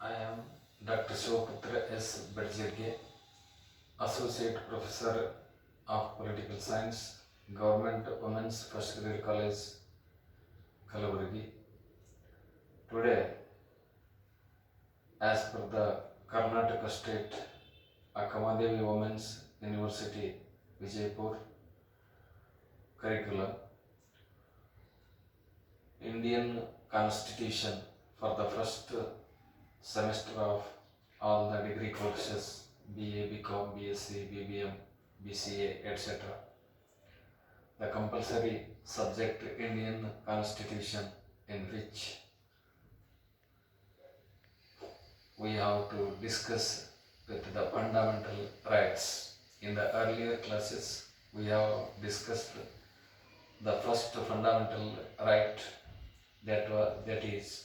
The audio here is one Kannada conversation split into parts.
I am Dr. Shivaputra S. Badjirge, Associate Professor of Political Science, Government Women's First Grade College, Kalaburgi. Today, as per the Karnataka State Akamadevi Women's University, Vijaypur curriculum, Indian Constitution for the first semester of all the degree courses BA, BCom, BSc, BBM, BCA, etc. The compulsory subject Indian Constitution, in which we have to discuss with the fundamental rights. In the earlier classes, we have discussed the first fundamental right, that is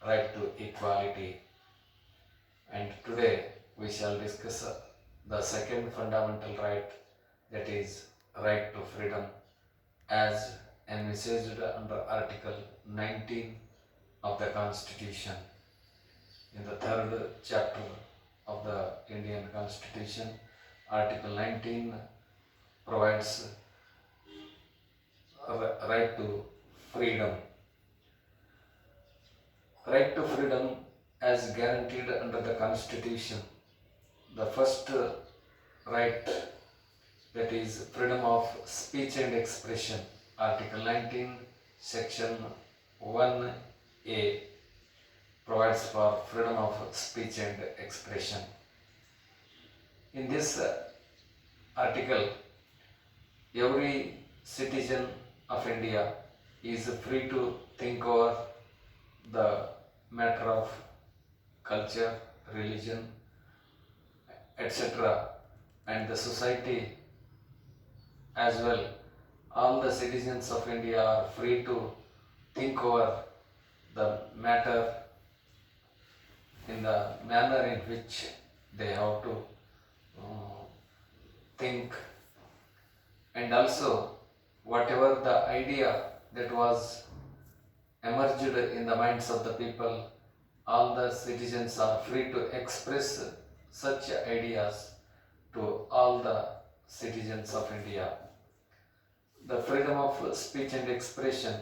right to equality, and today we shall discuss the second fundamental right, that is right to freedom, as envisaged under Article 19 of the Constitution. In the third chapter of the Indian Constitution, Article 19 provides a right to freedom. Right to freedom as guaranteed under the Constitution. The first right, that is freedom of speech and expression. Article 19, Section 1A provides for freedom of speech and expression. In this article, every citizen of India is free to think over the matter of culture, religion, etc., and the society as well. All the citizens of India are free to think over the matter in the manner in which they have to think, and also whatever the idea that was emerged in the minds of the people, all the citizens are free to express such ideas to all the citizens of India. The freedom of speech and expression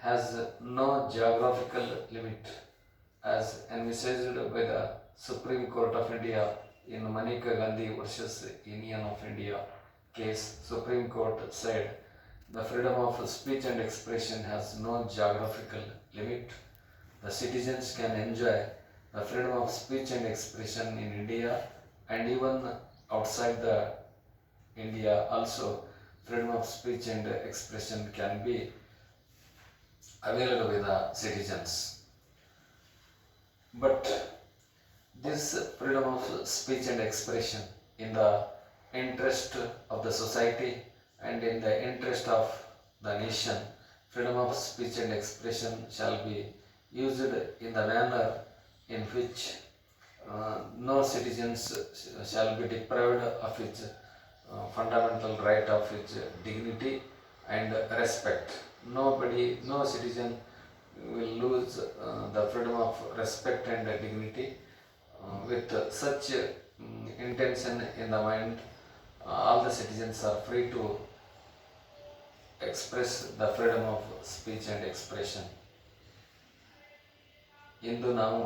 has no geographical limit, as envisaged by the Supreme Court of India in Maneka Gandhi versus Union of India case. Supreme Court said the freedom of speech and expression has no geographical limit. The citizens can enjoy the freedom of speech and expression in India and even outside the India also. Freedom of speech and expression can be available with the citizens. But this freedom of speech and expression, in the interest of the society and in the interest of the nation, freedom of speech and expression shall be used in the manner in which no citizens shall be deprived of its fundamental right of its dignity and respect. No citizen will lose the freedom of respect and dignity. With such intention in the mind, all the citizens are free to express the freedom of speech and expression. ಇಂದು ನಾವು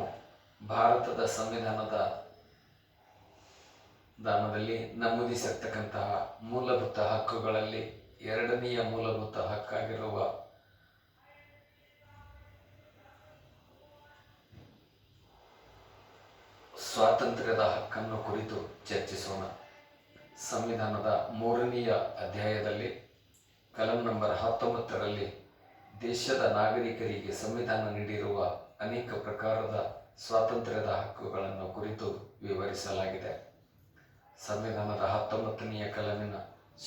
ಭಾರತದ ಸಂವಿಧಾನದಲ್ಲಿ ನಮೂದಿಸಿರ್ತಕ್ಕಂತಹ ಮೂಲಭೂತ ಹಕ್ಕುಗಳಲ್ಲಿ ಎರಡನೆಯ ಮೂಲಭೂತ ಹಕ್ಕಾಗಿರುವ ಸ್ವಾತಂತ್ರ್ಯದ ಹಕ್ಕನ್ನು ಕುರಿತು ಚರ್ಚಿಸೋಣ. ಸಂವಿಧಾನದ 3ನೆಯ ಅಧ್ಯಾಯದಲ್ಲಿ ಕಲಂ ನಂಬರ್ 19ರಲ್ಲಿ ದೇಶದ ನಾಗರಿಕರಿಗೆ ಸಂವಿಧಾನ ನೀಡಿರುವ ಅನೇಕ ಪ್ರಕಾರದ ಸ್ವಾತಂತ್ರ್ಯದ ಹಕ್ಕುಗಳನ್ನು ಕುರಿತು ವಿವರಿಸಲಾಗಿದೆ. ಸಂವಿಧಾನದ 19ನೆಯ ಕಲಮಿನ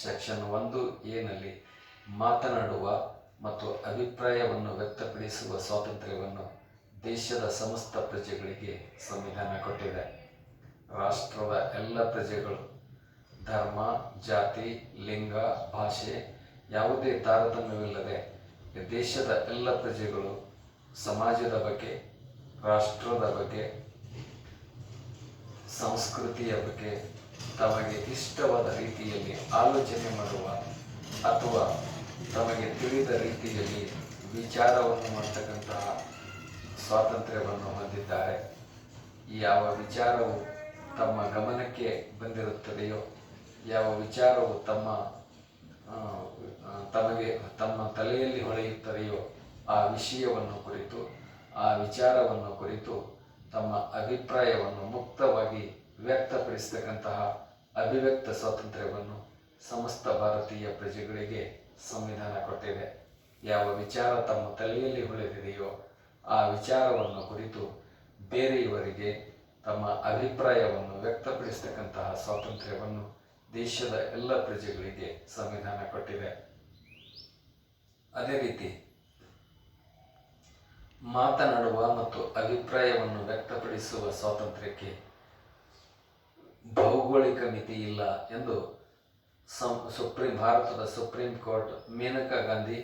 ಸೆಕ್ಷನ್ 1A ಮಾತನಾಡುವ ಮತ್ತು ಅಭಿಪ್ರಾಯವನ್ನು ವ್ಯಕ್ತಪಡಿಸುವ ಸ್ವಾತಂತ್ರ್ಯವನ್ನು ದೇಶದ ಸಮಸ್ತ ಪ್ರಜೆಗಳಿಗೆ ಸಂವಿಧಾನ ಕೊಟ್ಟಿದೆ. ರಾಷ್ಟ್ರದ ಎಲ್ಲ ಪ್ರಜೆಗಳು ಧರ್ಮ, ಜಾತಿ, ಲಿಂಗ, ಭಾಷೆ ಯಾವುದೇ ತಾರತಮ್ಯವಿಲ್ಲದೆ ದೇಶದ ಎಲ್ಲ ಪ್ರಜೆಗಳು ಸಮಾಜದ ಬಗ್ಗೆ ರಾಷ್ಟ್ರದ ಬಗ್ಗೆ, ಸಂಸ್ಕೃತಿಯ ಬಗ್ಗೆ ತಮಗೆ ಇಷ್ಟವಾದ ರೀತಿಯಲ್ಲಿ ಆಲೋಚನೆ ಮಾಡುವ ಅಥವಾ ತಮಗೆ ತಿಳಿದ ರೀತಿಯಲ್ಲಿ ವಿಚಾರವನ್ನು ಮಾಡ್ತಕ್ಕಂತಹ ಸ್ವಾತಂತ್ರ್ಯವನ್ನು ಹೊಂದಿದ್ದಾರೆ. ಯಾವ ವಿಚಾರವು ತಮ್ಮ ಗಮನಕ್ಕೆ ಬಂದಿರುತ್ತದೆಯೋ, ಯಾವ ವಿಚಾರವು ತಮ್ಮ ತಲೆಯಲ್ಲಿ ಹೊಳೆಯುತ್ತದೆಯೋ ಆ ವಿಷಯವನ್ನು ಕುರಿತು, ಆ ವಿಚಾರವನ್ನು ಕುರಿತು ತಮ್ಮ ಅಭಿಪ್ರಾಯವನ್ನು ಮುಕ್ತವಾಗಿ ವ್ಯಕ್ತಪಡಿಸತಕ್ಕಂತಹ ಅಭಿವ್ಯಕ್ತ ಸ್ವಾತಂತ್ರ್ಯವನ್ನು ಸಮಸ್ತ ಭಾರತೀಯ ಪ್ರಜೆಗಳಿಗೆ ಸಂವಿಧಾನ ಕೊಟ್ಟಿದೆ. ಯಾವ ವಿಚಾರ ತಮ್ಮ ತಲೆಯಲ್ಲಿ ಹೊಳೆದಿದೆಯೋ ಆ ವಿಚಾರವನ್ನು ಕುರಿತು ಬೇರೆಯವರಿಗೆ ತಮ್ಮ ಅಭಿಪ್ರಾಯವನ್ನು ವ್ಯಕ್ತಪಡಿಸತಕ್ಕಂತಹ ಸ್ವಾತಂತ್ರ್ಯವನ್ನು ದೇಶದ ಎಲ್ಲ ಪ್ರಜೆಗಳಿಗೆ ಸಂವಿಧಾನ ಕೊಟ್ಟಿದೆ. ಅದೇ ರೀತಿ ಮಾತನಾಡುವ ಮತ್ತು ಅಭಿಪ್ರಾಯವನ್ನು ವ್ಯಕ್ತಪಡಿಸುವ ಸ್ವಾತಂತ್ರ್ಯಕ್ಕೆ ಭೌಗೋಳಿಕ ಮಿತಿ ಇಲ್ಲ ಎಂದು ಭಾರತದ ಸುಪ್ರೀಂ ಕೋರ್ಟ್ ಮೇನಕಾ ಗಾಂಧಿ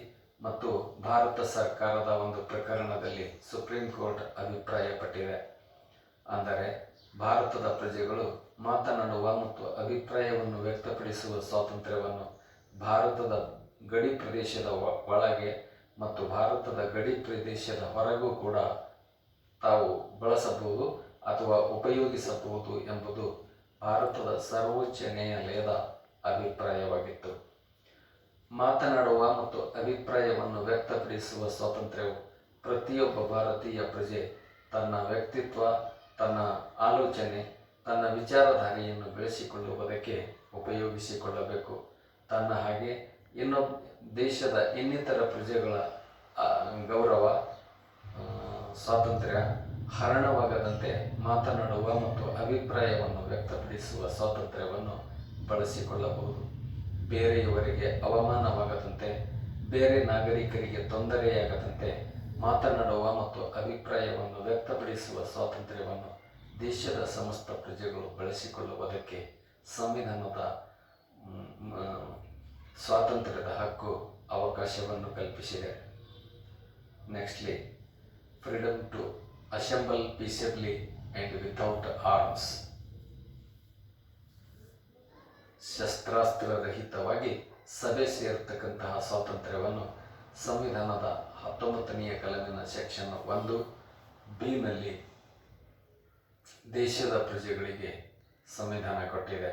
ಮತ್ತು ಭಾರತ ಸರ್ಕಾರದ ಒಂದು ಪ್ರಕರಣದಲ್ಲಿ ಸುಪ್ರೀಂ ಕೋರ್ಟ್ ಅಭಿಪ್ರಾಯಪಟ್ಟಿದೆ. ಅಂದರೆ ಭಾರತದ ಪ್ರಜೆಗಳು ಮಾತನಾಡುವ ಮತ್ತು ಅಭಿಪ್ರಾಯವನ್ನು ವ್ಯಕ್ತಪಡಿಸುವ ಸ್ವಾತಂತ್ರ್ಯವನ್ನು ಭಾರತದ ಗಡಿ ಪ್ರದೇಶದ ಒಳಗೆ ಮತ್ತು ಭಾರತದ ಗಡಿ ಪ್ರದೇಶದ ಹೊರಗೂ ಕೂಡ ತಾವು ಬಳಸಬಹುದು ಅಥವಾ ಉಪಯೋಗಿಸಬಹುದು ಎಂಬುದು ಭಾರತದ ಸರ್ವೋಚ್ಚ ನ್ಯಾಯಾಲಯದ ಅಭಿಪ್ರಾಯವಾಗಿತ್ತು. ಮಾತನಾಡುವ ಮತ್ತು ಅಭಿಪ್ರಾಯವನ್ನು ವ್ಯಕ್ತಪಡಿಸುವ ಸ್ವಾತಂತ್ರ್ಯವು ಪ್ರತಿಯೊಬ್ಬ ಭಾರತೀಯ ಪ್ರಜೆ ತನ್ನ ವ್ಯಕ್ತಿತ್ವ, ತನ್ನ ಆಲೋಚನೆ, ತನ್ನ ವಿಚಾರಧಾರೆಯನ್ನು ಬೆಳೆಸಿಕೊಳ್ಳುವುದಕ್ಕೆ ಉಪಯೋಗಿಸಿಕೊಳ್ಳಬೇಕು. ತನ್ನ ಹಾಗೆ ದೇಶದ ಇನ್ನಿತರ ಪ್ರಜೆಗಳ ಗೌರವ, ಸ್ವಾತಂತ್ರ್ಯ ಹರಣವಾಗದಂತೆ ಮಾತನಾಡುವ ಮತ್ತು ಅಭಿಪ್ರಾಯವನ್ನು ವ್ಯಕ್ತಪಡಿಸುವ ಸ್ವಾತಂತ್ರ್ಯವನ್ನು ಬಳಸಿಕೊಳ್ಳಬಹುದು. ಬೇರೆಯವರಿಗೆ ಅವಮಾನವಾಗದಂತೆ, ಬೇರೆ ನಾಗರಿಕರಿಗೆ ತೊಂದರೆಯಾಗದಂತೆ ಮಾತನಾಡುವ ಮತ್ತು ಅಭಿಪ್ರಾಯವನ್ನು ವ್ಯಕ್ತಪಡಿಸುವ ಸ್ವಾತಂತ್ರ್ಯವನ್ನು ದೇಶದ ಸಮಸ್ತ ಪ್ರಜೆಗಳು ಬಳಸಿಕೊಳ್ಳುವುದಕ್ಕೆ ಸಂವಿಧಾನದ ಸ್ವಾತಂತ್ರ್ಯದ ಹಕ್ಕು ಅವಕಾಶವನ್ನು ಕಲ್ಪಿಸಿದೆ. Nextly, freedom to assemble peaceably and without arms. ಶಸ್ತ್ರಾಸ್ತ್ರರಹಿತವಾಗಿ ಸಭೆ ಸೇರತಕ್ಕಂತಹ ಸ್ವಾತಂತ್ರ್ಯವನ್ನು ಸಂವಿಧಾನದ 19ನೇ ಕಲಮಿನ ಸೆಕ್ಷನ್ 1(b) ನಲ್ಲಿ ದೇಶದ ಪ್ರಜೆಗಳಿಗೆ ಸಂವಿಧಾನ ಕೊಟ್ಟಿದೆ.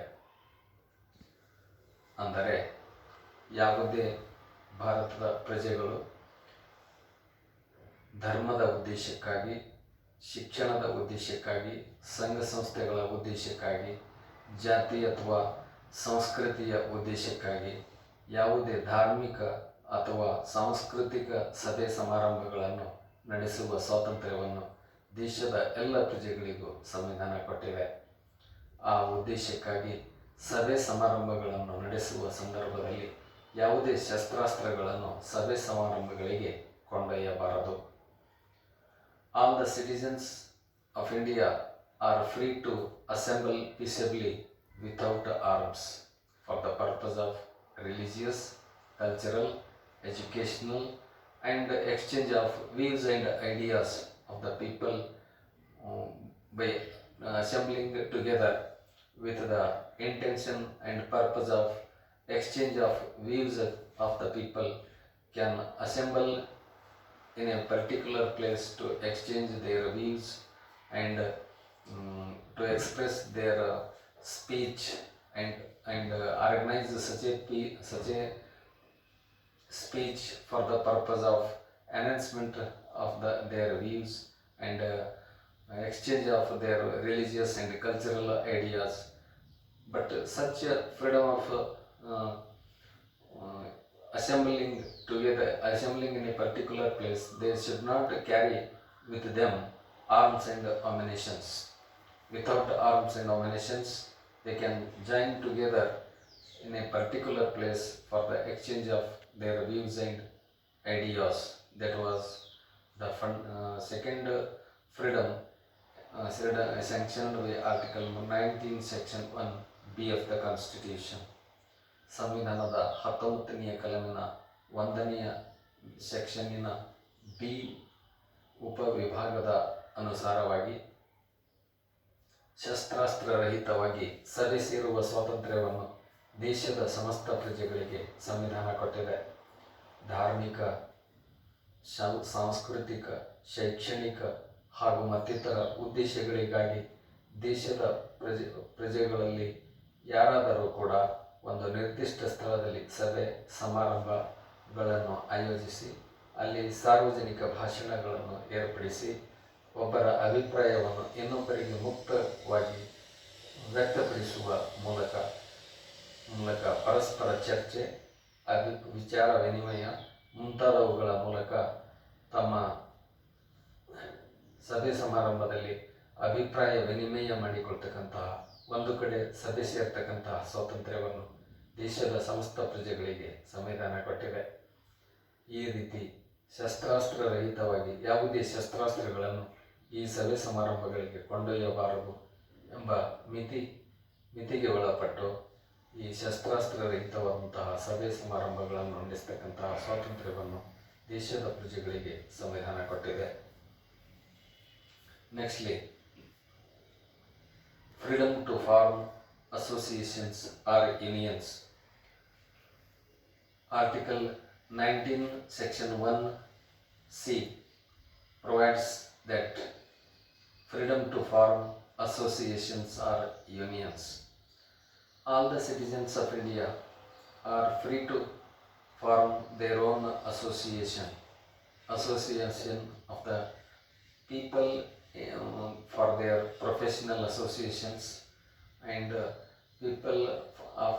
ಅಂದರೆ ಯಾವುದೇ ಭಾರತದ ಪ್ರಜೆಗಳು ಧರ್ಮದ ಉದ್ದೇಶಕ್ಕಾಗಿ, ಶಿಕ್ಷಣದ ಉದ್ದೇಶಕ್ಕಾಗಿ, ಸಂಘ ಸಂಸ್ಥೆಗಳ ಉದ್ದೇಶಕ್ಕಾಗಿ, ಜಾತಿ ಅಥವಾ ಸಂಸ್ಕೃತಿಯ ಉದ್ದೇಶಕ್ಕಾಗಿ ಯಾವುದೇ ಧಾರ್ಮಿಕ ಅಥವಾ ಸಾಂಸ್ಕೃತಿಕ ಸಭೆ ಸಮಾರಂಭಗಳನ್ನು ನಡೆಸುವ ಸ್ವಾತಂತ್ರ್ಯವನ್ನು ದೇಶದ ಎಲ್ಲ ಪ್ರಜೆಗಳಿಗೂ ಸಂವಿಧಾನ ಕೊಟ್ಟಿದೆ. ಆ ಉದ್ದೇಶಕ್ಕಾಗಿ ಸಭೆ ಸಮಾರಂಭಗಳನ್ನು ನಡೆಸುವ ಸಂದರ್ಭದಲ್ಲಿ ಯಾವುದೇ ಶಸ್ತ್ರಾಸ್ತ್ರಗಳನ್ನು ಸಭೆ ಸಮಾರಂಭಗಳಿಗೆ ಕೊಂಡೊಯ್ಯಬಾರದು. All the citizens of India are free to assemble peaceably without arms for the purpose of religious, cultural, educational and exchange of views and ideas of the people by assembling together with the intention and purpose of exchange of views of the people can assemble in a particular place to exchange their views and to express their speech and organize such a speech for the purpose of enhancement of their views and exchange of their religious and cultural ideas. But such a freedom of assembling in a particular place, they should not carry with them arms and ammunitions. Without arms and ammunitions, they can join together in a particular place for the exchange of their views and ideas. That was the second freedom sanctioned by Article 19, Section 1(b) of the Constitution. ಸಂವಿಧಾನದ 19ನೇ ಕಲಮಿನ 1ನೇ ಸೆಕ್ಷನ್ನಿನ ಬಿ ಉಪವಿಭಾಗದ ಅನುಸಾರವಾಗಿ ಶಸ್ತ್ರಾಸ್ತ್ರರಹಿತವಾಗಿ ಸಭೆ ಸೇರುವ ಸ್ವಾತಂತ್ರ್ಯವನ್ನು ದೇಶದ ಸಮಸ್ತ ಪ್ರಜೆಗಳಿಗೆ ಸಂವಿಧಾನ ಕೊಟ್ಟಿದೆ. ಧಾರ್ಮಿಕ, ಸಾಂಸ್ಕೃತಿಕ, ಶೈಕ್ಷಣಿಕ ಹಾಗೂ ಮತ್ತಿತರ ಉದ್ದೇಶಗಳಿಗಾಗಿ ದೇಶದ ಪ್ರಜೆಗಳಲ್ಲಿ ಯಾರಾದರೂ ಕೂಡ ಒಂದು ನಿರ್ದಿಷ್ಟ ಸ್ಥಳದಲ್ಲಿ ಸಭೆ ಸಮಾರಂಭಗಳನ್ನು ಆಯೋಜಿಸಿ ಅಲ್ಲಿ ಸಾರ್ವಜನಿಕ ಭಾಷಣಗಳನ್ನು ಏರ್ಪಡಿಸಿ ಒಬ್ಬರ ಅಭಿಪ್ರಾಯವನ್ನು ಇನ್ನೊಬ್ಬರಿಗೆ ಮುಕ್ತವಾಗಿ ವ್ಯಕ್ತಪಡಿಸುವ ಮೂಲಕ ಪರಸ್ಪರ ಚರ್ಚೆ, ವಿಚಾರ ವಿನಿಮಯ ಮುಂತಾದವುಗಳ ಮೂಲಕ ತಮ್ಮ ಸಭೆ ಸಮಾರಂಭದಲ್ಲಿ ಅಭಿಪ್ರಾಯ ವಿನಿಮಯ ಮಾಡಿಕೊಳ್ತಕ್ಕಂತಹ, ಒಂದು ಕಡೆ ಸಭೆ ಸೇರ್ತಕ್ಕಂತಹ ಸ್ವಾತಂತ್ರ್ಯವನ್ನು ದೇಶದ ಸಮಸ್ತ ಪ್ರಜೆಗಳಿಗೆ ಸಂವಿಧಾನ ಕೊಟ್ಟಿದೆ. ಈ ರೀತಿ ಶಸ್ತ್ರಾಸ್ತ್ರರಹಿತವಾಗಿ ಯಾವುದೇ ಶಸ್ತ್ರಾಸ್ತ್ರಗಳನ್ನು ಈ ಸಭೆ ಸಮಾರಂಭಗಳಿಗೆ ಕೊಂಡೊಯ್ಯಬಾರದು ಎಂಬ ಮಿತಿಗೆ ಒಳಪಟ್ಟು ಈ ಶಸ್ತ್ರಾಸ್ತ್ರರಹಿತವಾದಂತಹ ಸಭೆ ಸಮಾರಂಭಗಳನ್ನು ನಡೆಸ್ತಕ್ಕಂತಹ ಸ್ವಾತಂತ್ರ್ಯವನ್ನು ದೇಶದ ಪ್ರಜೆಗಳಿಗೆ ಸಂವಿಧಾನ ಕೊಟ್ಟಿದೆ. Nextly, freedom to form associations or unions. Article 19 section 1c provides that freedom to form associations or unions. All the citizens of India are free to form their own association of the people for their professional associations and people of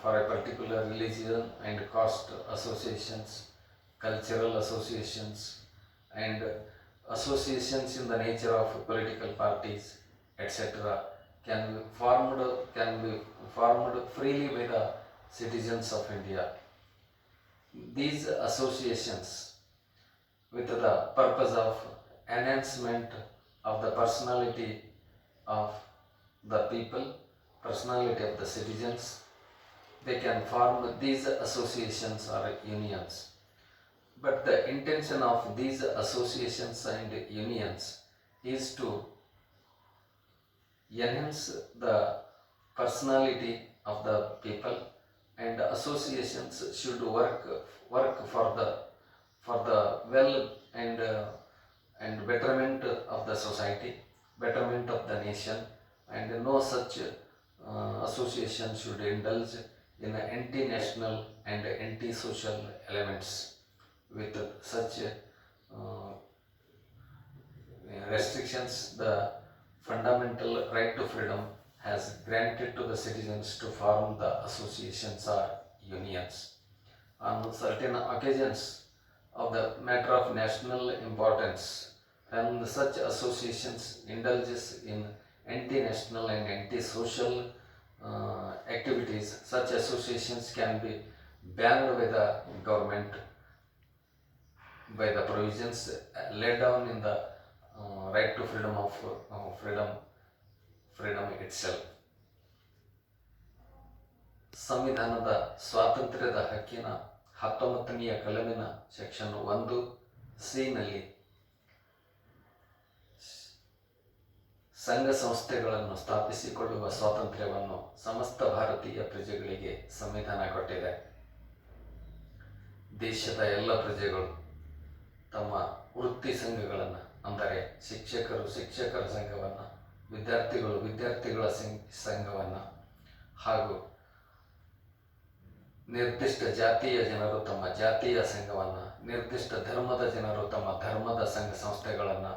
for a particular religion and caste associations, cultural associations, and associations in the nature of political parties, etc. can be formed freely by the citizens of India. These associations, with the purpose of enhancement of the personality of the people, personality of the citizens, they can form these associations or unions. But the intention of these associations and unions is to enhance the personality of the people, and associations should work for the well and betterment of the society, betterment of the nation, and no such association should indulge in anti-national and anti-social elements. With such restrictions, the fundamental right to freedom has granted to the citizens to form the associations or unions. On certain occasions of the matter of national importance, when such associations indulges in anti-national and anti-social activities, such associations can be banned by the government by the provisions laid down in the right to freedom of freedom itself. ಸಂವಿಧಾನದ ಸ್ವಾತಂತ್ರ್ಯದ ಹಕ್ಕಿನ 19ನೇ ಕಲಮಿನ ಸೆಕ್ಷನ್ 1c ನಲ್ಲಿ ಸಂಘ ಸಂಸ್ಥೆಗಳನ್ನು ಸ್ಥಾಪಿಸಿಕೊಳ್ಳುವ ಸ್ವಾತಂತ್ರ್ಯವನ್ನು ಸಮಸ್ತ ಭಾರತೀಯ ಪ್ರಜೆಗಳಿಗೆ ಸಂವಿಧಾನ ಕೊಟ್ಟಿದೆ. ದೇಶದ ಎಲ್ಲ ಪ್ರಜೆಗಳು ತಮ್ಮ ವೃತ್ತಿ ಸಂಘಗಳನ್ನು, ಅಂದರೆ ಶಿಕ್ಷಕರು ಶಿಕ್ಷಕರ ಸಂಘವನ್ನು, ವಿದ್ಯಾರ್ಥಿಗಳು ವಿದ್ಯಾರ್ಥಿಗಳ ಸಂಘವನ್ನು, ಹಾಗೂ ನಿರ್ದಿಷ್ಟ ಜಾತಿಯ ಜನರು ತಮ್ಮ ಜಾತಿಯ ಸಂಘವನ್ನು, ನಿರ್ದಿಷ್ಟ ಧರ್ಮದ ಜನರು ತಮ್ಮ ಧರ್ಮದ ಸಂಘ ಸಂಸ್ಥೆಗಳನ್ನು,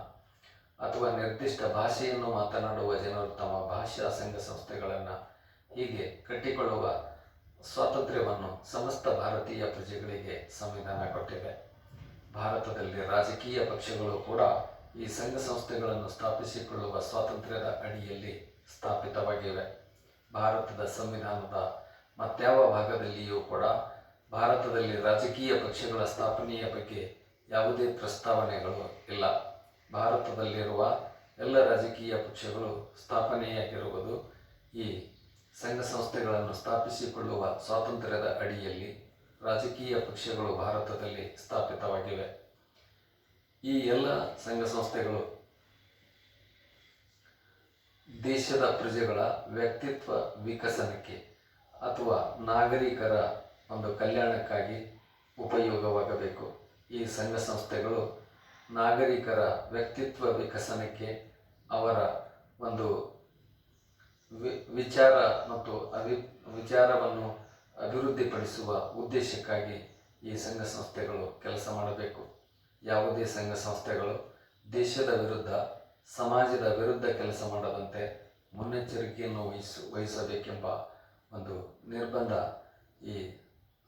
ಅಥವಾ ನಿರ್ದಿಷ್ಟ ಭಾಷೆಯನ್ನು ಮಾತನಾಡುವ ಜನರು ತಮ್ಮ ಭಾಷಾ ಸಂಘ ಸಂಸ್ಥೆಗಳನ್ನು ಹೀಗೆ ಕಟ್ಟಿಕೊಳ್ಳುವ ಸ್ವಾತಂತ್ರ್ಯವನ್ನು ಸಮಸ್ತ ಭಾರತೀಯ ಪ್ರಜೆಗಳಿಗೆ ಸಂವಿಧಾನ ಕೊಟ್ಟಿದೆ. ಭಾರತದಲ್ಲಿ ರಾಜಕೀಯ ಪಕ್ಷಗಳು ಕೂಡ ಈ ಸಂಘ ಸಂಸ್ಥೆಗಳನ್ನು ಸ್ಥಾಪಿಸಿಕೊಳ್ಳುವ ಸ್ವಾತಂತ್ರ್ಯದ ಅಡಿಯಲ್ಲಿ ಸ್ಥಾಪಿತವಾಗಿವೆ. ಭಾರತದ ಸಂವಿಧಾನದ ಮತ್ಯಾವ ಭಾಗದಲ್ಲಿಯೂ ಕೂಡ ಭಾರತದಲ್ಲಿ ರಾಜಕೀಯ ಪಕ್ಷಗಳ ಸ್ಥಾಪನೆಯ ಬಗ್ಗೆ ಯಾವುದೇ ಪ್ರಸ್ತಾವನೆಗಳು ಇಲ್ಲ. ಭಾರತದಲ್ಲಿರುವ ಎಲ್ಲ ರಾಜಕೀಯ ಪಕ್ಷಗಳು ಸ್ಥಾಪನೆಯಾಗಿರುವುದು ಈ ಸಂಘ ಸಂಸ್ಥೆಗಳನ್ನು ಸ್ಥಾಪಿಸಿಕೊಳ್ಳುವ ಸ್ವಾತಂತ್ರ್ಯದ ಅಡಿಯಲ್ಲಿ ರಾಜಕೀಯ ಪಕ್ಷಗಳು ಭಾರತದಲ್ಲಿ ಸ್ಥಾಪಿತವಾಗಿವೆ. ಈ ಎಲ್ಲ ಸಂಘ ಸಂಸ್ಥೆಗಳು ದೇಶದ ಪ್ರಜೆಗಳ ವ್ಯಕ್ತಿತ್ವ ವಿಕಸನಕ್ಕೆ ಅಥವಾ ನಾಗರಿಕರ ಒಂದು ಕಲ್ಯಾಣಕ್ಕಾಗಿ ಉಪಯೋಗವಾಗಬೇಕು. ಈ ಸಂಘ ಸಂಸ್ಥೆಗಳು ನಾಗರಿಕರ ವ್ಯಕ್ತಿತ್ವ ವಿಕಸನಕ್ಕೆ, ಅವರ ಒಂದು ವಿಚಾರ ಮತ್ತು ವಿಚಾರವನ್ನು ಅಭಿವೃದ್ಧಿಪಡಿಸುವ ಉದ್ದೇಶಕ್ಕಾಗಿ ಈ ಸಂಘ ಸಂಸ್ಥೆಗಳು ಕೆಲಸ ಮಾಡಬೇಕು. ಯಾವುದೇ ಸಂಘ ಸಂಸ್ಥೆಗಳು ದೇಶದ ವಿರುದ್ಧ, ಸಮಾಜದ ವಿರುದ್ಧ ಕೆಲಸ ಮಾಡದಂತೆ ಮುನ್ನೆಚ್ಚರಿಕೆಯನ್ನು ವಹಿಸಬೇಕೆಂಬ ಒಂದು ನಿರ್ಬಂಧ ಈ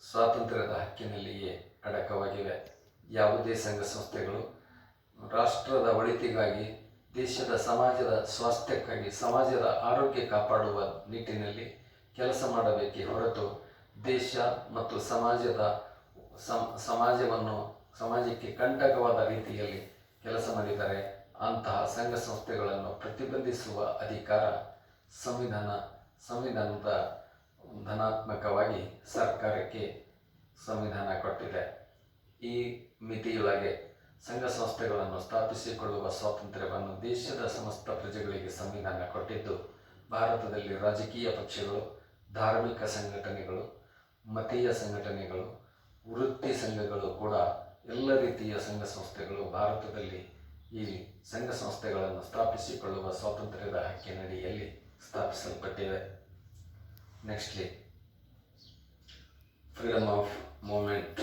ಸ್ವಾತಂತ್ರ್ಯದ ಹಕ್ಕಿನಲ್ಲಿಯೇ ಅಡಕವಾಗಿವೆ. ಯಾವುದೇ ಸಂಘ ಸಂಸ್ಥೆಗಳು ರಾಷ್ಟ್ರದ ಒಳಿತಿಗಾಗಿ, ದೇಶದ ಸಮಾಜದ ಸ್ವಾಸ್ಥ್ಯಕ್ಕಾಗಿ, ಸಮಾಜದ ಆರೋಗ್ಯ ಕಾಪಾಡುವ ನಿಟ್ಟಿನಲ್ಲಿ ಕೆಲಸ ಮಾಡಬೇಕೇ ಹೊರತು ದೇಶ ಮತ್ತು ಸಮಾಜಕ್ಕೆ ಕಂಟಕವಾದ ರೀತಿಯಲ್ಲಿ ಕೆಲಸ ಮಾಡಿದರೆ ಅಂತಹ ಸಂಘ ಸಂಸ್ಥೆಗಳನ್ನು ಪ್ರತಿಬಂಧಿಸುವ ಅಧಿಕಾರ ಸಂವಿಧಾನದ ಧನಾತ್ಮಕವಾಗಿ ಸರ್ಕಾರಕ್ಕೆ ಸಂವಿಧಾನ ಕೊಟ್ಟಿದೆ. ಈ ಮಿತಿಯೊಳಗೆ ಸಂಘ ಸಂಸ್ಥೆಗಳನ್ನು ಸ್ಥಾಪಿಸಿಕೊಳ್ಳುವ ಸ್ವಾತಂತ್ರ್ಯವನ್ನು ದೇಶದ ಸಮಸ್ತ ಪ್ರಜೆಗಳಿಗೆ ಸಂವಿಧಾನ ಕೊಟ್ಟಿದ್ದು, ಭಾರತದಲ್ಲಿ ರಾಜಕೀಯ ಪಕ್ಷಗಳು, ಧಾರ್ಮಿಕ ಸಂಘಟನೆಗಳು, ಮತೀಯ ಸಂಘಟನೆಗಳು, ವೃತ್ತಿ ಸಂಘಗಳು ಕೂಡ ಎಲ್ಲ ರೀತಿಯ ಸಂಘ ಸಂಸ್ಥೆಗಳು ಭಾರತದಲ್ಲಿ ಈ ಸಂಘ ಸಂಸ್ಥೆಗಳನ್ನು ಸ್ಥಾಪಿಸಿಕೊಳ್ಳುವ ಸ್ವಾತಂತ್ರ್ಯದ ಹಕ್ಕಿನಡಿಯಲ್ಲಿ ಸ್ಥಾಪಿಸಲ್ಪಟ್ಟಿವೆ. Nextly, freedom of movement.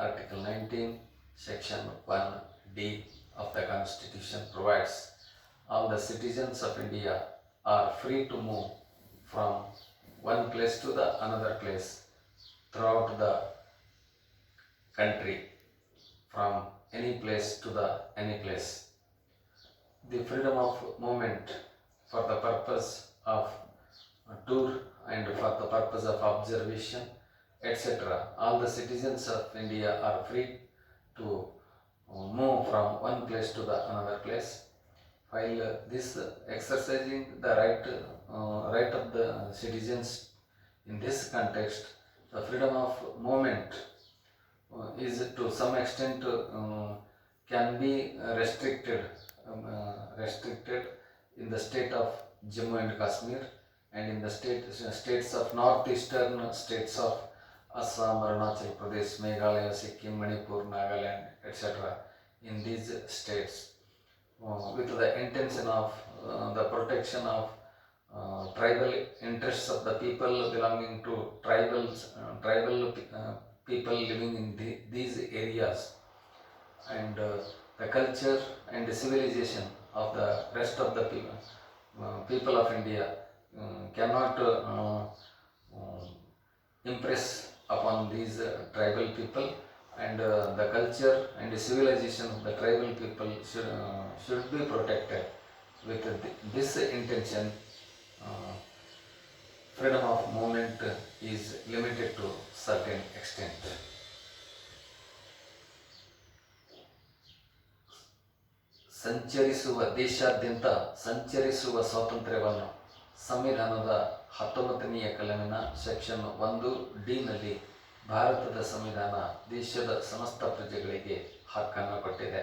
Article 19, Section 1D of the Constitution provides all the citizens of India are free to move from one place to the another place throughout the country, from any place to the any place. The freedom of movement for the purpose of tour and for the purpose of observation, etc. All the citizens of India are free to move from one place to the another place. While this exercising the right of the citizens in this context, the freedom of movement is to some extent can be restricted in the state of Jammu and Kashmir and in the states of northeastern states of Assam, Arunachal Pradesh, Meghalaya, Sikkim, Manipur, Nagaland, etc. In these states, with the intention of the protection of tribal interests of the people belonging to tribal people living in these areas, and the culture and the civilization of the rest of the people of India cannot impress upon these tribal people, and the culture and the civilization of the tribal people should be protected. With this intention, freedom of movement is limited to certain extent. ದೇಶಾದ್ಯಂತ ಸಂಚರಿಸುವ ಸ್ವಾತಂತ್ರ್ಯವನ್ನು ಸಂವಿಧಾನದ 19ನೇ ಕಲಮಿನ ಸೆಕ್ಷನ್ 1D ನಲ್ಲಿ ಭಾರತದ ಸಂವಿಧಾನ ದೇಶದ ಸಮಸ್ತ ಪ್ರಜೆಗಳಿಗೆ ಹಕ್ಕನ್ನು ಕೊಟ್ಟಿದೆ.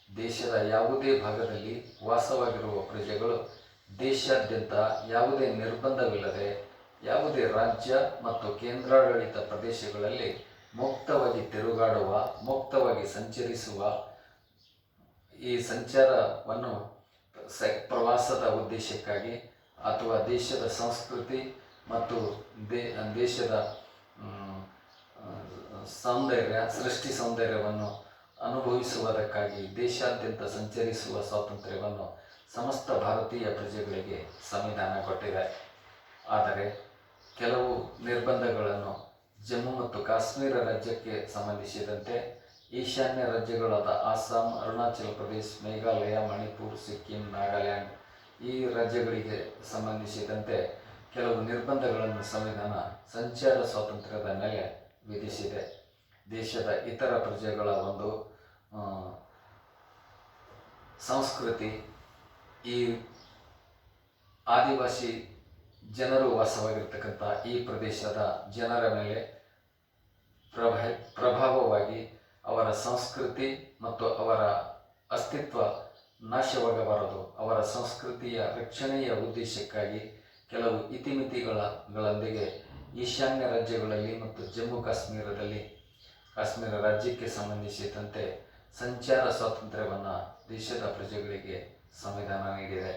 ದೇಶದ ಯಾವುದೇ ಭಾಗದಲ್ಲಿ ವಾಸವಾಗಿರುವ ಪ್ರಜೆಗಳು ದೇಶಾದ್ಯಂತ ಯಾವುದೇ ನಿರ್ಬಂಧವಿಲ್ಲದೆ ಯಾವುದೇ ರಾಜ್ಯ ಮತ್ತು ಕೇಂದ್ರಾಡಳಿತ ಪ್ರದೇಶಗಳಲ್ಲಿ ಮುಕ್ತವಾಗಿ ತಿರುಗಾಡುವ, ಮುಕ್ತವಾಗಿ ಸಂಚರಿಸುವ, ಈ ಸಂಚಾರವನ್ನು ಪ್ರವಾಸದ ಉದ್ದೇಶಕ್ಕಾಗಿ ಅಥವಾ ದೇಶದ ಸಂಸ್ಕೃತಿ ಮತ್ತು ದೇಶದ ಸೃಷ್ಟಿ ಸೌಂದರ್ಯವನ್ನು ಅನುಭವಿಸುವುದಕ್ಕಾಗಿ ದೇಶಾದ್ಯಂತ ಸಂಚರಿಸುವ ಸ್ವಾತಂತ್ರ್ಯವನ್ನು ಸಮಸ್ತ ಭಾರತೀಯ ಪ್ರಜೆಗಳಿಗೆ ಸಂವಿಧಾನ ಕೊಟ್ಟಿದೆ. ಆದರೆ ಕೆಲವು ನಿರ್ಬಂಧಗಳನ್ನು ಜಮ್ಮು ಮತ್ತು ಕಾಶ್ಮೀರ ರಾಜ್ಯಕ್ಕೆ ಸಂಬಂಧಿಸಿದಂತೆ ಈಶಾನ್ಯ ರಾಜ್ಯಗಳಾದ ಅಸ್ಸಾಂ, ಅರುಣಾಚಲ ಪ್ರದೇಶ, ಮೇಘಾಲಯ, ಮಣಿಪುರ್, ಸಿಕ್ಕಿಂ, ನಾಗಾಲ್ಯಾಂಡ್ ಈ ರಾಜ್ಯಗಳಿಗೆ ಸಂಬಂಧಿಸಿದಂತೆ ಕೆಲವು ನಿರ್ಬಂಧಗಳನ್ನು ಸಂವಿಧಾನ ಸಂಚಾರ ಸ್ವಾತಂತ್ರ್ಯದ ಮೇಲೆ ವಿಧಿಸಿದೆ. ದೇಶದ ಇತರ ಪ್ರಜೆಗಳ ಒಂದು ಸಂಸ್ಕೃತಿ, ಈ ಆದಿವಾಸಿ ಜನರು ವಾಸವಾಗಿರ್ತಕ್ಕಂಥ ಈ ಪ್ರದೇಶದ ಜನರ ಮೇಲೆ ಪ್ರಭಾವವಾಗಿ ಅವರ ಸಂಸ್ಕೃತಿ ಮತ್ತು ಅವರ ಅಸ್ತಿತ್ವ ನಾಶವಾಗಬಾರದು. ಅವರ ಸಂಸ್ಕೃತಿಯ ರಕ್ಷಣೆಯ ಉದ್ದೇಶಕ್ಕಾಗಿ ಕೆಲವು ಇತಿಮಿತಿಗಳೊಂದಿಗೆ ಈಶಾನ್ಯ ರಾಜ್ಯಗಳಲ್ಲಿ ಮತ್ತು ಜಮ್ಮು ಕಾಶ್ಮೀರ ರಾಜ್ಯಕ್ಕೆ ಸಂಬಂಧಿಸಿದಂತೆ ಸಂಚಾರ ಸ್ವಾತಂತ್ರ್ಯವನ್ನು ದೇಶದ ಪ್ರಜೆಗಳಿಗೆ ಸಂವಿಧಾನ ನೀಡಿದೆ.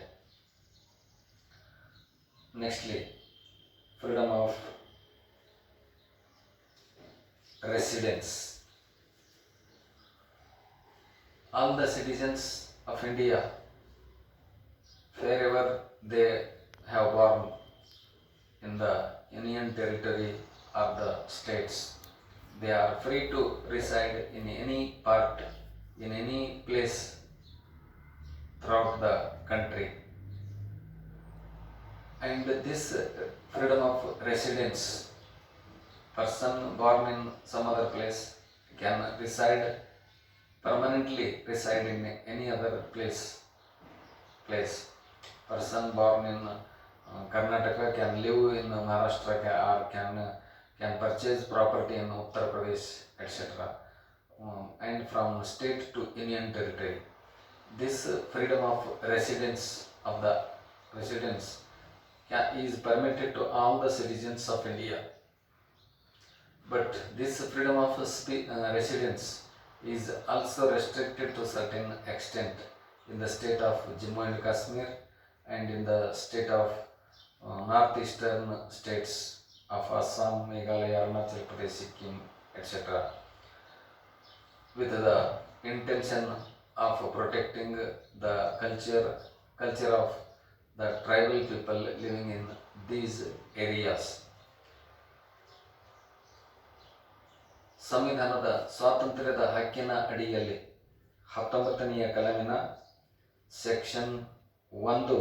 Nextly, freedom of residence. All the citizens of India, wherever they have born in the Union territory or the states, they are free to reside in any part, in any place throughout the country. And this freedom of residence, person born in some other place can permanently reside in any other place. Person born in Karnataka can live in Maharashtra or can purchase property in Uttar Pradesh, etc. And from state to Union territory. This freedom of residence is permitted to all the citizens of India. But this freedom of residence is also restricted to certain extent in the state of Jammu and Kashmir and in the state of northeastern states of Assam, Meghalaya, Arunachal Pradesh, Sikkim, etc. with the intention of protecting the culture of the tribal people living in these areas. ಸಂವಿಧಾನದ ಸ್ವಾತಂತ್ರ್ಯದ ಹಕ್ಕಿನ ಅಡಿಯಲ್ಲಿ 19ನೆಯ ಕಲಮಿನ ಸೆಕ್ಷನ್ 1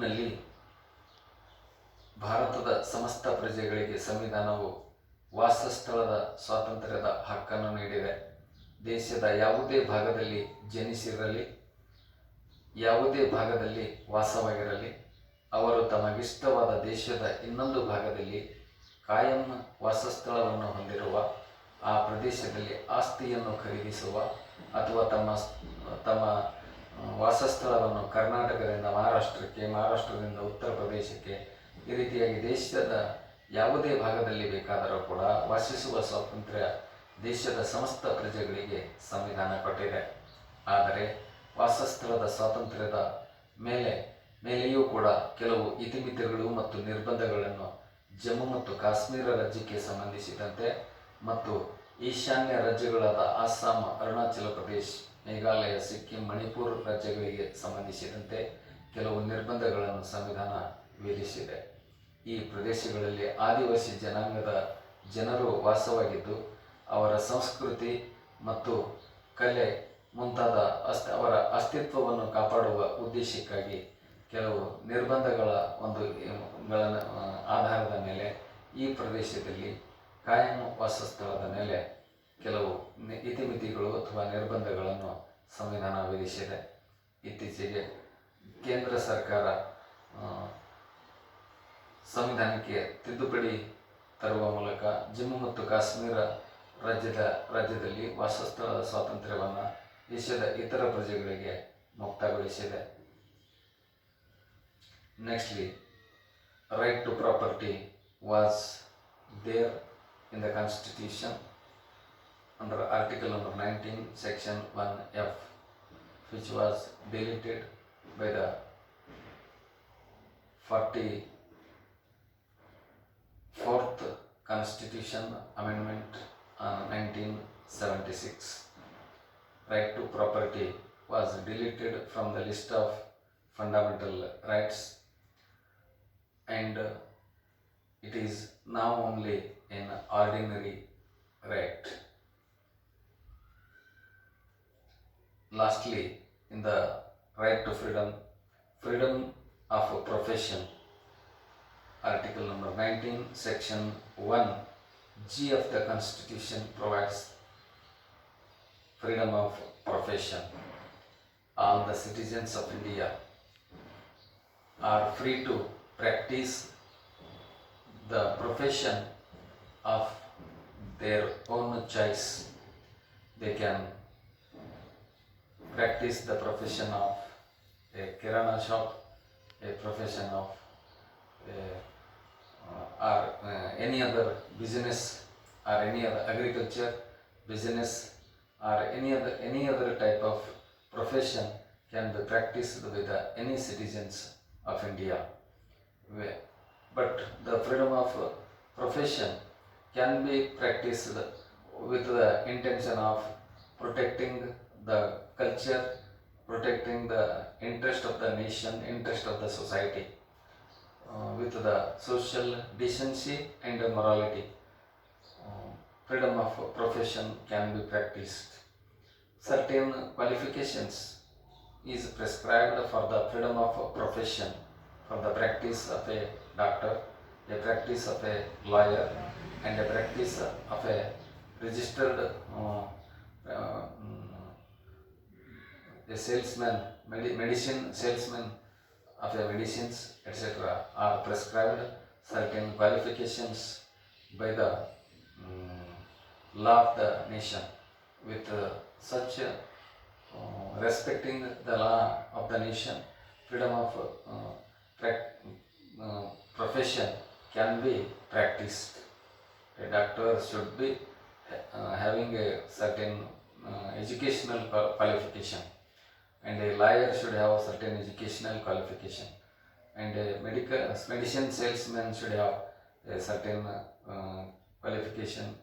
ನಲ್ಲಿ ಭಾರತದ ಸಮಸ್ತ ಪ್ರಜೆಗಳಿಗೆ ಸಂವಿಧಾನವು ವಾಸಸ್ಥಳದ ಸ್ವಾತಂತ್ರ್ಯದ ಹಕ್ಕನ್ನು ನೀಡಿದೆ. ದೇಶದ ಯಾವುದೇ ಭಾಗದಲ್ಲಿ ಜನಿಸಿರಲಿ, ಯಾವುದೇ ಭಾಗದಲ್ಲಿ ವಾಸವಾಗಿರಲಿ, ಅವರು ತಮಗಿಷ್ಟವಾದ ದೇಶದ ಇನ್ನೊಂದು ಭಾಗದಲ್ಲಿ ಕಾಯಂ ವಾಸಸ್ಥಳವನ್ನು ಹೊಂದಿರುವ, ಆ ಪ್ರದೇಶದಲ್ಲಿ ಆಸ್ತಿಯನ್ನು ಖರೀದಿಸುವ ಅಥವಾ ತಮ್ಮ ವಾಸಸ್ಥಳವನ್ನು ಕರ್ನಾಟಕದಿಂದ ಮಹಾರಾಷ್ಟ್ರಕ್ಕೆ, ಮಹಾರಾಷ್ಟ್ರದಿಂದ ಉತ್ತರ ಪ್ರದೇಶಕ್ಕೆ, ಈ ರೀತಿಯಾಗಿ ದೇಶದ ಯಾವುದೇ ಭಾಗದಲ್ಲಿ ಬೇಕಾದರೂ ಕೂಡ ವಾಸಿಸುವ ಸ್ವಾತಂತ್ರ್ಯ ದೇಶದ ಸಮಸ್ತ ಪ್ರಜೆಗಳಿಗೆ ಸಂವಿಧಾನ ಕೊಟ್ಟಿದೆ. ಆದರೆ ವಾಸಸ್ಥಳದ ಸ್ವಾತಂತ್ರ್ಯದ ಮೇಲೆಯೂ ಕೂಡ ಕೆಲವು ಇತಿಮಿತಿಗಳು ಮತ್ತು ನಿರ್ಬಂಧಗಳನ್ನು ಜಮ್ಮು ಮತ್ತು ಕಾಶ್ಮೀರ ರಾಜ್ಯಕ್ಕೆ ಸಂಬಂಧಿಸಿದಂತೆ ಮತ್ತು ಈಶಾನ್ಯ ರಾಜ್ಯಗಳಾದ ಅಸ್ಸಾಂ, ಅರುಣಾಚಲ ಪ್ರದೇಶ್, ಮೇಘಾಲಯ, ಸಿಕ್ಕಿಂ, ಮಣಿಪುರ ರಾಜ್ಯಗಳಿಗೆ ಸಂಬಂಧಿಸಿದಂತೆ ಕೆಲವು ನಿರ್ಬಂಧಗಳನ್ನು ಸಂವಿಧಾನ ವಿಧಿಸಿದೆ. ಈ ಪ್ರದೇಶಗಳಲ್ಲಿ ಆದಿವಾಸಿ ಜನಾಂಗದ ಜನರು ವಾಸವಾಗಿದ್ದು ಅವರ ಸಂಸ್ಕೃತಿ ಮತ್ತು ಕಲೆ ಮುಂತಾದ ಅವರ ಅಸ್ತಿತ್ವವನ್ನು ಕಾಪಾಡುವ ಉದ್ದೇಶಕ್ಕಾಗಿ ಕೆಲವು ನಿರ್ಬಂಧಗಳ ಆಧಾರದ ಮೇಲೆ ಈ ಪ್ರದೇಶದಲ್ಲಿ ಕಾಯಂ ವಾಸಸ್ಥಳದ ಮೇಲೆ ಕೆಲವು ಇತಿಮಿತಿಗಳು ಅಥವಾ ನಿರ್ಬಂಧಗಳನ್ನು ಸಂವಿಧಾನ ವಿಧಿಸಿದೆ. ಇತ್ತೀಚೆಗೆ ಕೇಂದ್ರ ಸರ್ಕಾರ ಸಂವಿಧಾನಕ್ಕೆ ತಿದ್ದುಪಡಿ ತರುವ ಮೂಲಕ ಜಮ್ಮು ಮತ್ತು ಕಾಶ್ಮೀರ ರಾಜ್ಯದಲ್ಲಿ ವಾಸಸ್ಥಳದ ಸ್ವಾತಂತ್ರ್ಯವನ್ನು ದೇಶದ ಇತರ ಪ್ರಜೆಗಳಿಗೆ ಮುಕ್ತಗೊಳಿಸಿದೆ. Nextly, right to property was there in the Constitution under Article number 19, Section 1F, which was deleted by the 44th Constitution Amendment on 1976. Right to property was deleted from the list of fundamental rights, and it is now only an ordinary right. Lastly, in the right to freedom of profession, Article number 19, Section 1G of the Constitution provides freedom of profession. All the citizens of India are free to practice the profession of their own choice. They can practice the profession of a kirana shop, a profession of any other business, or any other agriculture business, or any other type of profession can be practiced with any citizens of India. But the freedom of profession can be practiced with the intention of protecting the culture, protecting the interest of the nation, interest of the society, with the social decency and morality. Freedom of profession can be practiced. Certain qualifications is prescribed for the freedom of profession, for the practice of a doctor, a practice of a lawyer, and a practice of a registered a salesman, medicine salesman of a medicines, etc. are prescribed certain qualifications by the law of the nation. With such respecting the law of the nation, freedom of profession can be practiced. A doctor should be having a certain educational qualification, and a lawyer should have a certain educational qualification, and a medicine salesman should have a certain qualification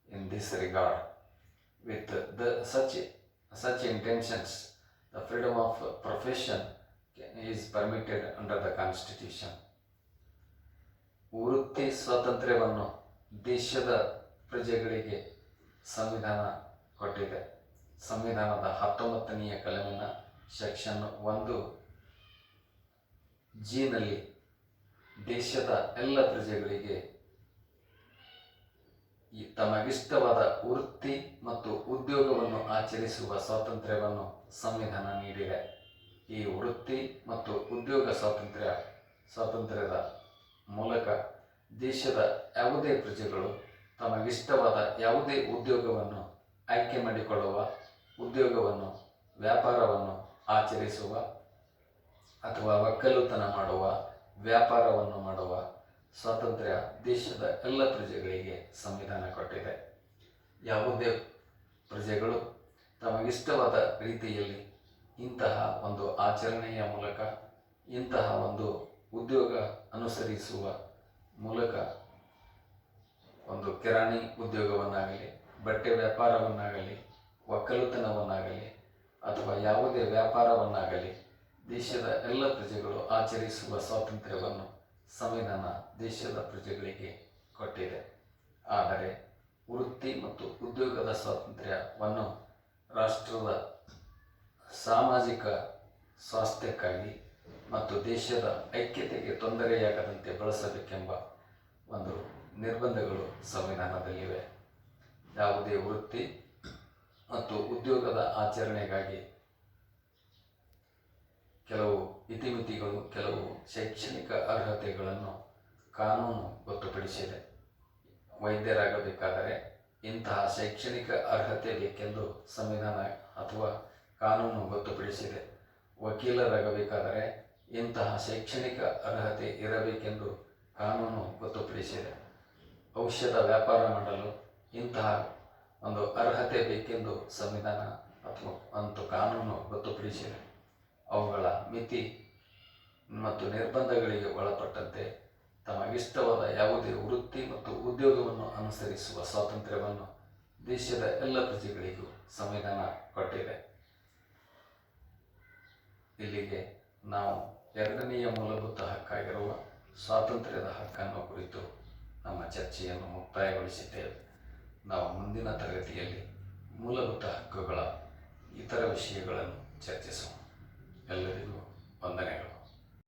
in this regard. With such intentions, the freedom of profession is permitted under the Constitution. ವೃತ್ತಿ ಸ್ವಾತಂತ್ರ್ಯವನ್ನು ದೇಶದ ಪ್ರಜೆಗಳಿಗೆ ಸಂವಿಧಾನ ಕೊಟ್ಟಿದೆ. ಸಂವಿಧಾನದ 19ನೇ ಕಲಮಿನ ಸೆಕ್ಷನ್ 1G ನಲ್ಲಿ ದೇಶದ ಎಲ್ಲ ಪ್ರಜೆಗಳಿಗೆ ತಮಗಿಷ್ಟವಾದ ವೃತ್ತಿ ಮತ್ತು ಉದ್ಯೋಗವನ್ನು ಆಚರಿಸುವ ಸ್ವಾತಂತ್ರ್ಯವನ್ನು ಸಂವಿಧಾನ ನೀಡಿದೆ. ಈ ವೃತ್ತಿ ಮತ್ತು ಉದ್ಯೋಗ ಸ್ವಾತಂತ್ರ್ಯದ ಮೂಲಕ ದೇಶದ ಯಾವುದೇ ಪ್ರಜೆಗಳು ತಮಗಿಷ್ಟವಾದ ಯಾವುದೇ ಉದ್ಯೋಗವನ್ನು ಆಯ್ಕೆ ಮಾಡಿಕೊಳ್ಳುವ, ಉದ್ಯೋಗವನ್ನು, ವ್ಯಾಪಾರವನ್ನು ಆಚರಿಸುವ ಅಥವಾ ಒಕ್ಕಲುತನ ಮಾಡುವ, ವ್ಯಾಪಾರವನ್ನು ಮಾಡುವ ಸ್ವಾತಂತ್ರ್ಯ ದೇಶದ ಎಲ್ಲ ಪ್ರಜೆಗಳಿಗೆ ಸಂವಿಧಾನ ಕೊಟ್ಟಿದೆ. ಯಾವುದೇ ಪ್ರಜೆಗಳು ತಮಗಿಷ್ಟವಾದ ರೀತಿಯಲ್ಲಿ ಇಂತಹ ಒಂದು ಆಚರಣೆಯ ಮೂಲಕ, ಇಂತಹ ಒಂದು ಉದ್ಯೋಗ ಅನುಸರಿಸುವ ಮೂಲಕ, ಒಂದು ಕಿರಾಣಿ ಉದ್ಯೋಗವನ್ನಾಗಲಿ, ಬಟ್ಟೆ ವ್ಯಾಪಾರವನ್ನಾಗಲಿ, ಒಕ್ಕಲುತನವನ್ನಾಗಲಿ ಅಥವಾ ಯಾವುದೇ ವ್ಯಾಪಾರವನ್ನಾಗಲಿ ದೇಶದ ಎಲ್ಲ ಪ್ರಜೆಗಳು ಆಚರಿಸುವ ಸ್ವಾತಂತ್ರ್ಯವನ್ನು ಸಂವಿಧಾನ ದೇಶದ ಪ್ರಜೆಗಳಿಗೆ ಕೊಟ್ಟಿದೆ. ಆದರೆ ವೃತ್ತಿ ಮತ್ತು ಉದ್ಯೋಗದ ಸ್ವಾತಂತ್ರ್ಯವನ್ನು ರಾಷ್ಟ್ರದ ಸಾಮಾಜಿಕ ಸ್ವಾಸ್ಥ್ಯಕ್ಕಾಗಿ ಮತ್ತು ದೇಶದ ಐಕ್ಯತೆಗೆ ತೊಂದರೆಯಾಗದಂತೆ ಬಳಸಬೇಕೆಂಬ ಒಂದು ನಿರ್ಬಂಧಗಳು ಸಂವಿಧಾನದಲ್ಲಿವೆ. ಯಾವುದೇ ವೃತ್ತಿ ಮತ್ತು ಉದ್ಯೋಗದ ಆಚರಣೆಗಾಗಿ ಕೆಲವು ಇತಿಮಿತಿಗಳು, ಕೆಲವು ಶೈಕ್ಷಣಿಕ ಅರ್ಹತೆಗಳನ್ನು ಕಾನೂನು ಗೊತ್ತುಪಡಿಸಿದೆ. ವೈದ್ಯರಾಗಬೇಕಾದರೆ ಇಂತಹ ಶೈಕ್ಷಣಿಕ ಅರ್ಹತೆ ಬೇಕೆಂದು ಸಂವಿಧಾನ ಅಥವಾ ಕಾನೂನು ಗೊತ್ತುಪಡಿಸಿದೆ. ವಕೀಲರಾಗಬೇಕಾದರೆ ಇಂತಹ ಶೈಕ್ಷಣಿಕ ಅರ್ಹತೆ ಇರಬೇಕೆಂದು ಕಾನೂನು ಗೊತ್ತುಪಡಿಸಿದೆ. ಔಷಧ ವ್ಯಾಪಾರ ಮಾಡಲು ಇಂತಹ ಒಂದು ಅರ್ಹತೆ ಬೇಕೆಂದು ಸಂವಿಧಾನ ಅಥವಾ ಕಾನೂನು ಗೊತ್ತುಪಡಿಸಿದೆ. ಅವುಗಳ ಮಿತಿ ಮತ್ತು ನಿರ್ಬಂಧಗಳಿಗೆ ಒಳಪಟ್ಟಂತೆ ತಮಗಿಷ್ಟವಾದ ಯಾವುದೇ ವೃತ್ತಿ ಮತ್ತು ಉದ್ಯೋಗವನ್ನು ಅನುಸರಿಸುವ ಸ್ವಾತಂತ್ರ್ಯವನ್ನು ದೇಶದ ಎಲ್ಲ ಪ್ರಜೆಗಳಿಗೂ ಸಂವಿಧಾನ ಕೊಟ್ಟಿದೆ. ಇಲ್ಲಿಗೆ ನಾವು 2ನೆಯ ಮೂಲಭೂತ ಹಕ್ಕಾಗಿರುವ ಸ್ವಾತಂತ್ರ್ಯದ ಹಕ್ಕನ್ನು ಕುರಿತು ನಮ್ಮ ಚರ್ಚೆಯನ್ನು ಮುಕ್ತಾಯಗೊಳಿಸಿದ್ದೇವೆ. ನಾವು ಮುಂದಿನ ತರಗತಿಯಲ್ಲಿ ಮೂಲಭೂತ ಹಕ್ಕುಗಳ ಇತರ ವಿಷಯಗಳನ್ನು ಚರ್ಚಿಸೋಣ. ಎಲ್ಲರಿಗೂ ವಂದನೆಗಳು.